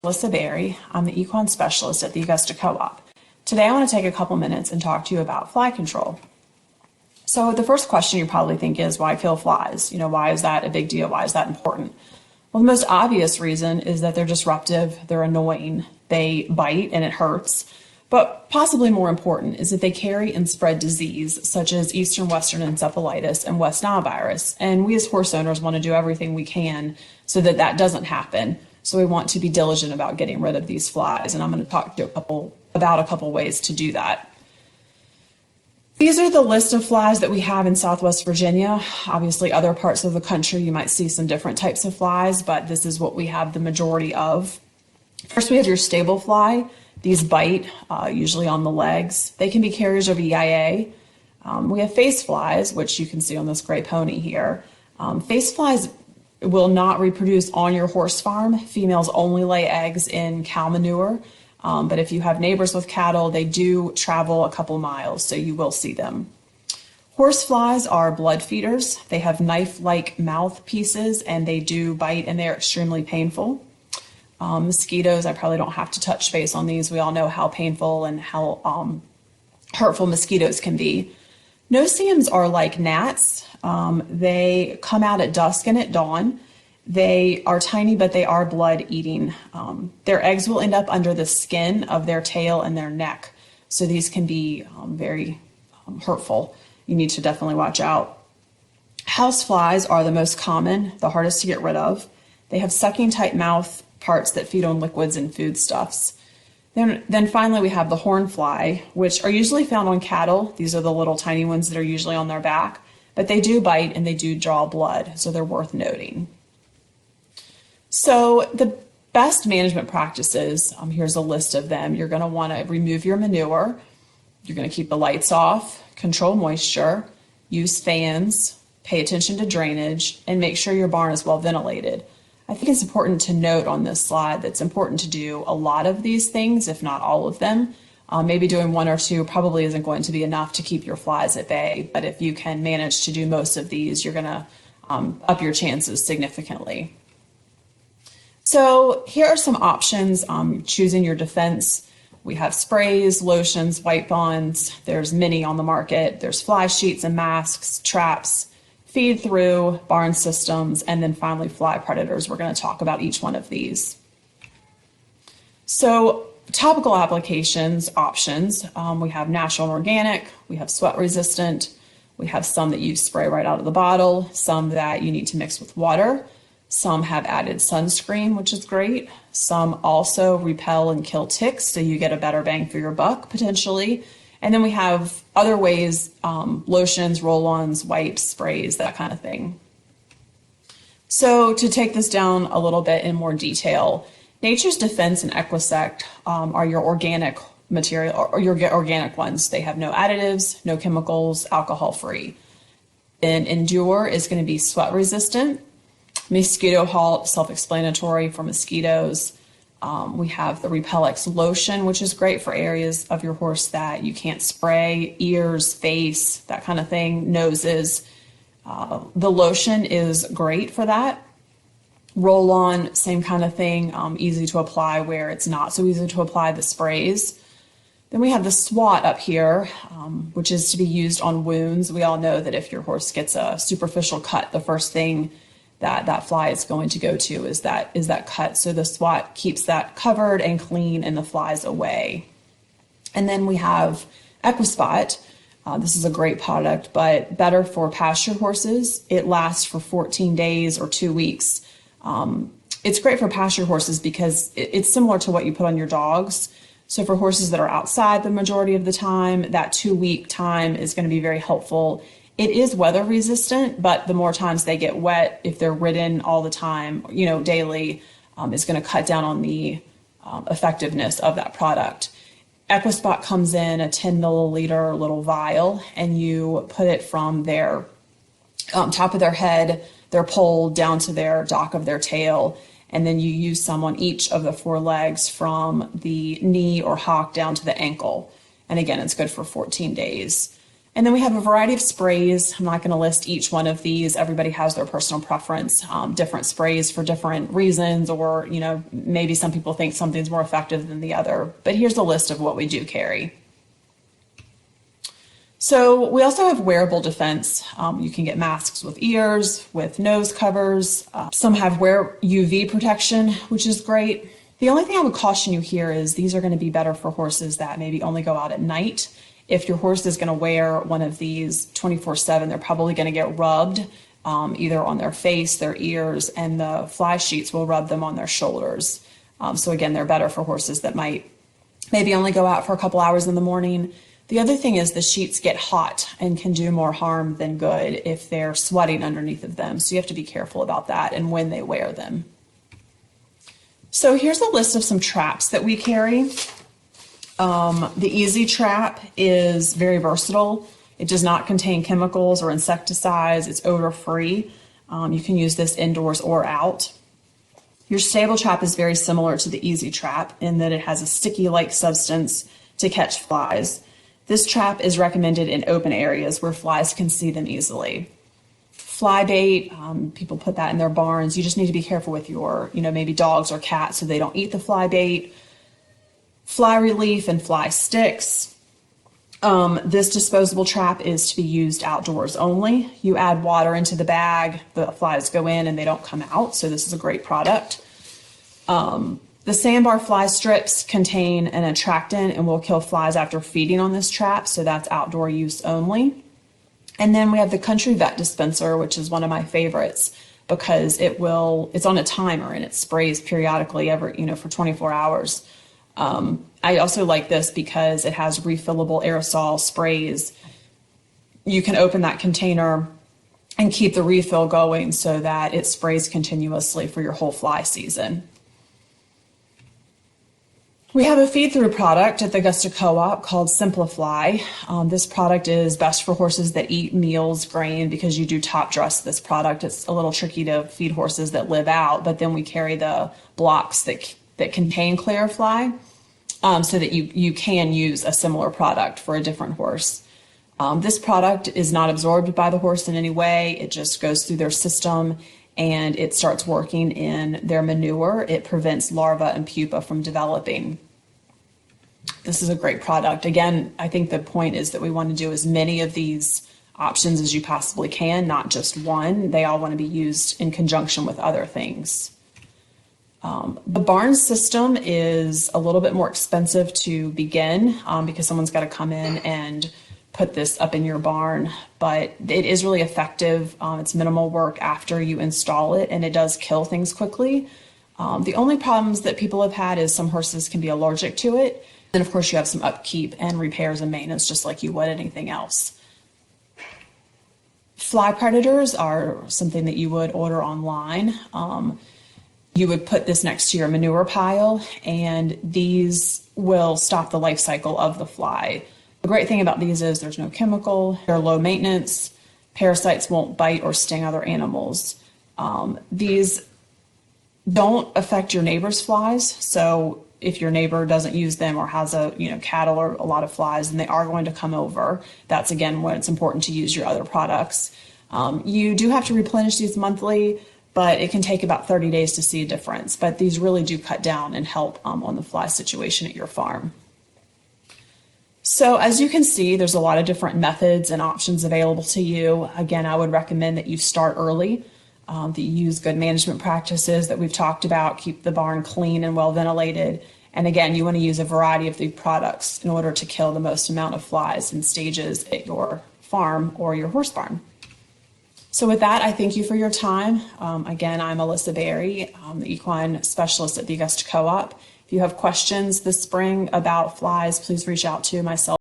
Melissa Berry. I'm the equine specialist at the Augusta Co-op. Today I want to take a couple minutes and talk to you about fly control. So the first question you probably think is, why kill flies? Why is that a big deal? Why is that important? Well, the most obvious reason is that they're disruptive, they're annoying, they bite and it hurts. But possibly more important is that they carry and spread disease such as Eastern Western encephalitis and West Nile virus. And we as horse owners want to do everything we can so that that doesn't happen. So we want to be diligent about getting rid of these flies. And I'm going to talk to about a couple ways to do that. These are the list of flies that we have in Southwest Virginia. Obviously, other parts of the country, you might see some different types of flies, but this is what we have the majority of. First, we have your stable fly. These bite, usually on the legs. They can be carriers of EIA. We have face flies, which you can see on this gray pony here. Face flies will not reproduce on your horse farm. Females only lay eggs in cow manure. But if you have neighbors with cattle, they do travel a couple miles, so you will see them. Horse flies are blood feeders. They have knife-like mouth pieces, and they do bite, and they're extremely painful. Mosquitoes, I probably don't have to touch base on these. We all know how painful and how hurtful mosquitoes can be. No-see-ums are like gnats. They come out at dusk and at dawn. They are tiny, but they are blood-eating. Their eggs will end up under the skin of their tail and their neck. So these can be very hurtful. You need to definitely watch out. House flies are the most common, the hardest to get rid of. They have sucking-type mouth parts that feed on liquids and foodstuffs. Then finally, we have the horn fly, which are usually found on cattle. These are the little tiny ones that are usually on their back, but they do bite and they do draw blood, so they're worth noting. So the best management practices, here's a list of them. You're going to want to remove your manure. You're going to keep the lights off, control moisture, use fans, pay attention to drainage, and make sure your barn is well ventilated. I think it's important to note on this slide that it's important to do a lot of these things, if not all of them. Maybe doing one or two probably isn't going to be enough to keep your flies at bay, but if you can manage to do most of these, you're going to up your chances significantly. So here are some options choosing your defense. We have sprays, lotions, wipe bonds. There's many on the market. There's fly sheets and masks, traps, feed through, barn systems, and then finally fly predators. We're going to talk about each one of these. So topical applications options, we have natural and organic, we have sweat resistant, we have some that you spray right out of the bottle, some that you need to mix with water. Some have added sunscreen, which is great. Some also repel and kill ticks, so you get a better bang for your buck, potentially. And then we have other ways, lotions, roll-ons, wipes, sprays, that kind of thing. So to take this down a little bit in more detail, Nature's Defense and Equisect are your organic material, or your organic ones. They have no additives, no chemicals, alcohol-free. Then Endure is going to be sweat resistant. Mosquito Halt, self-explanatory for mosquitoes. We have the Repellex lotion, which is great for areas of your horse that you can't spray, ears, face, that kind of thing, noses. The lotion is great for that. Roll-on, same kind of thing, easy to apply where it's not so easy to apply the sprays. Then we have the SWAT up here, which is to be used on wounds. We all know that if your horse gets a superficial cut, the first thing that fly is going to go to is that cut. So the SWAT keeps that covered and clean and the flies away. And then we have EquiSpot. This is a great product, but better for pasture horses. It lasts for 14 days or 2 weeks. It's great for pasture horses because it's similar to what you put on your dogs. So for horses that are outside the majority of the time, that 2-week time is going to be very helpful. It is weather resistant, but the more times they get wet, if they're ridden all the time, daily, is going to cut down on the effectiveness of that product. EquiSpot comes in a 10 milliliter little vial, and you put it from their top of their head, their poll, down to their dock of their tail, and then you use some on each of the 4 legs from the knee or hock down to the ankle. And again, it's good for 14 days. And then we have a variety of sprays. I'm not going to list each one of these. Everybody has their personal preference, different sprays for different reasons, or, maybe some people think something's more effective than the other. But here's a list of what we do carry. So we also have wearable defense. You can get masks with ears, with nose covers. Some have wear UV protection, which is great. The only thing I would caution you here is these are going to be better for horses that maybe only go out at night. If your horse is going to wear one of these 24/7, they're probably going to get rubbed either on their face, their ears, and the fly sheets will rub them on their shoulders. So again, they're better for horses that might maybe only go out for a couple hours in the morning. The other thing is the sheets get hot and can do more harm than good if they're sweating underneath of them. So you have to be careful about that and when they wear them. So here's a list of some traps that we carry. The Easy Trap is very versatile. It does not contain chemicals or insecticides. It's odor-free. You can use this indoors or out. Your Stable Trap is very similar to the Easy Trap in that it has a sticky-like substance to catch flies. This trap is recommended in open areas where flies can see them easily. Fly bait, people put that in their barns. You just need to be careful with your, maybe dogs or cats so they don't eat the fly bait. Fly relief and fly sticks. This disposable trap is to be used outdoors only. You add water into the bag, the flies go in and they don't come out. So this is a great product. The sandbar fly strips contain an attractant and will kill flies after feeding on this trap, so that's outdoor use only. And then we have the Country Vet dispenser, which is one of my favorites because it's on a timer and it sprays periodically for 24 hours. I also like this because it has refillable aerosol sprays. You can open that container and keep the refill going so that it sprays continuously for your whole fly season. We have a feed-through product at the Augusta Co-op called Simplify. This product is best for horses that eat meals, grain, because you do top dress this product. It's a little tricky to feed horses that live out, but then we carry the blocks that contain Clarifly so that you can use a similar product for a different horse. This product is not absorbed by the horse in any way. It just goes through their system and it starts working in their manure. It prevents larvae and pupa from developing. This is a great product. Again, I think the point is that we want to do as many of these options as you possibly can, not just one. They all want to be used in conjunction with other things. The barn system is a little bit more expensive to begin because someone's got to come in and put this up in your barn, but it is really effective. It's minimal work after you install it, and it does kill things quickly. The only problems that people have had is some horses can be allergic to it. And of course you have some upkeep and repairs and maintenance just like you would anything else. Fly predators are something that you would order online. You would put this next to your manure pile, and these will stop the life cycle of the fly. The great thing about these is there's no chemical, they're low maintenance, parasites won't bite or sting other animals. These don't affect your neighbor's flies, so if your neighbor doesn't use them or has cattle or a lot of flies, then they are going to come over. That's again when it's important to use your other products. You do have to replenish these monthly, but it can take about 30 days to see a difference. But these really do cut down and help on the fly situation at your farm. So as you can see, there's a lot of different methods and options available to you. Again, I would recommend that you start early, that you use good management practices that we've talked about, keep the barn clean and well ventilated. And again, you want to use a variety of the products in order to kill the most amount of flies in stages at your farm or your horse barn. So with that, I thank you for your time. Again, I'm Alyssa Berry, the equine specialist at the Augusta Co-op. If you have questions this spring about flies, please reach out to myself.